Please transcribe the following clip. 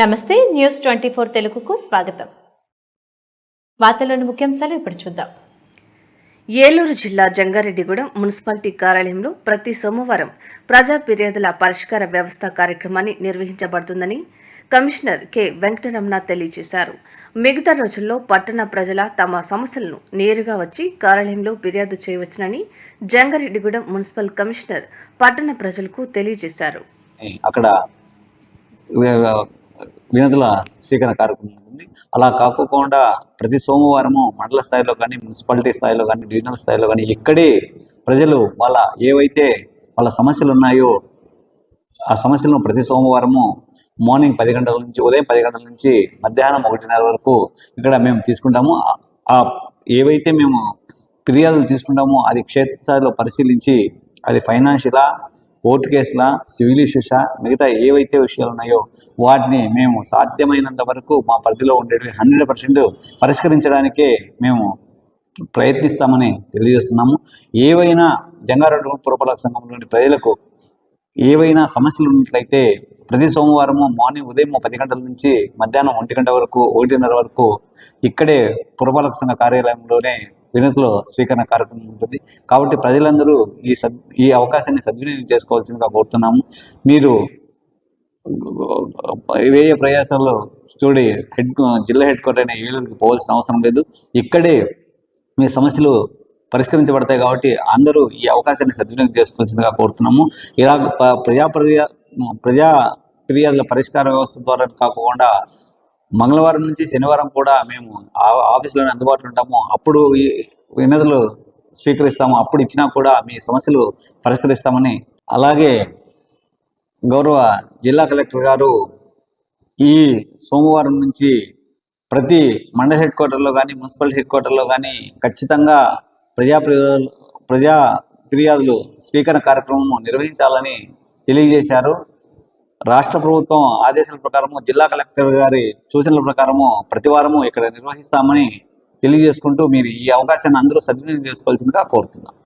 నమస్తే న్యూస్ 24 తెలుగుకు స్వాగతం. వార్తల్లోని ముఖ్యాంశాలు ఇప్పుడు చూద్దాం. ఏలూరు జిల్లా జంగారెడ్డిగూడెం మున్సిపాలిటీ కార్యాలయంలో ప్రతి సోమవారం ప్రజా ఫిర్యాదుల పరిష్కార వ్యవస్థ కార్యక్రమాన్ని నిర్వహించబడుతుందని కమిషనర్ కె వెంకటరమణ తెలియజేశారు. మిగతా రోజుల్లో పట్టణ ప్రజల తమ సమస్యలను నేరుగా వచ్చి కార్యాలయంలో ఫిర్యాదు చేయవచ్చునని జంగారెడ్డిగూడెం మున్సిపల్ కమిషనర్ పట్టణ ప్రజలకు తెలియజేశారు. అక్కడ వినతుల స్వీకరణ కార్యక్రమం ఉంటుంది. అలా కాకుండా ప్రతి సోమవారము మండల స్థాయిలో కానీ, మున్సిపాలిటీ స్థాయిలో కానీ, డివిజనల్ స్థాయిలో కానీ ఇక్కడే ప్రజలు ఏవైతే వాళ్ళ సమస్యలు ఉన్నాయో ఆ సమస్యలను ప్రతి సోమవారము మార్నింగ్ 10 గంటల నుంచి ఉదయం 10 గంటల నుంచి మధ్యాహ్నం 1:30 వరకు ఇక్కడ మేము తీసుకుంటాము. ఏవైతే మేము ఫిర్యాదులు తీసుకుంటామో అది క్షేత్రస్థాయిలో పరిశీలించి అది ఫైనాన్షియలా, కోర్టు కేసులా, సివిల్ ఇష్యూసా, మిగతా ఏవైతే విషయాలు ఉన్నాయో వాటిని మేము సాధ్యమైనంత వరకు మా పరిధిలో ఉండేవి 100% పరిష్కరించడానికే మేము ప్రయత్నిస్తామని తెలియజేస్తున్నాము. ఏవైనా జంగారెడ్డిగూడెం పురపాలక సంఘంలోని ప్రజలకు ఏవైనా సమస్యలు ఉన్నట్లయితే ప్రతి సోమవారము మార్నింగ్ ఉదయం 10 గంటల నుంచి మధ్యాహ్నం 1 గంట వరకు 1:30 వరకు ఇక్కడే పురపాలక సంఘ కార్యాలయంలోనే వినతుల స్వీకరణ కార్యక్రమం ఉంటుంది. కాబట్టి ప్రజలందరూ ఈ అవకాశాన్ని సద్వినియోగం చేసుకోవాల్సిందిగా కోరుతున్నాము. మీరు వేయ ప్రయాసాల్లో జిల్లా హెడ్ క్వార్టర్ అయిన ఏలూరుకి పోవాల్సిన అవసరం లేదు. ఇక్కడే మీ సమస్యలు పరిష్కరించబడతాయి. కాబట్టి అందరూ ఈ అవకాశాన్ని సద్వినియోగం చేసుకోవాల్సిందిగా కోరుతున్నాము. ఇలా ప్రజా ఫిర్యాదుల పరిష్కార వ్యవస్థ ద్వారా కాకుండా మంగళవారం నుంచి శనివారం కూడా మేము ఆఫీసులోనే అందుబాటులో ఉంటాము. అప్పుడు ఈ వినతులు స్వీకరిస్తాము. అప్పుడు ఇచ్చినా కూడా మీ సమస్యలు పరిష్కరిస్తామని, అలాగే గౌరవ జిల్లా కలెక్టర్ గారు ఈ సోమవారం నుంచి ప్రతి మండల హెడ్ క్వార్టర్లో కానీ, మున్సిపల్ హెడ్ క్వార్టర్లో కానీ ఖచ్చితంగా ప్రజా ఫిర్యాదులు స్వీకరణ కార్యక్రమం నిర్వహించాలని తెలియజేశారు. రాష్ట్ర ప్రభుత్వం ఆదేశాల ప్రకారము, జిల్లా కలెక్టర్ గారి సూచనల ప్రకారము ప్రతి వారము ఇక్కడ నిర్వహిస్తామని తెలియజేసుకుంటూ మీరు ఈ అవకాశాన్ని అందరూ సద్వినియోగం చేసుకోవాల్సిందిగా కోరుతున్నాం.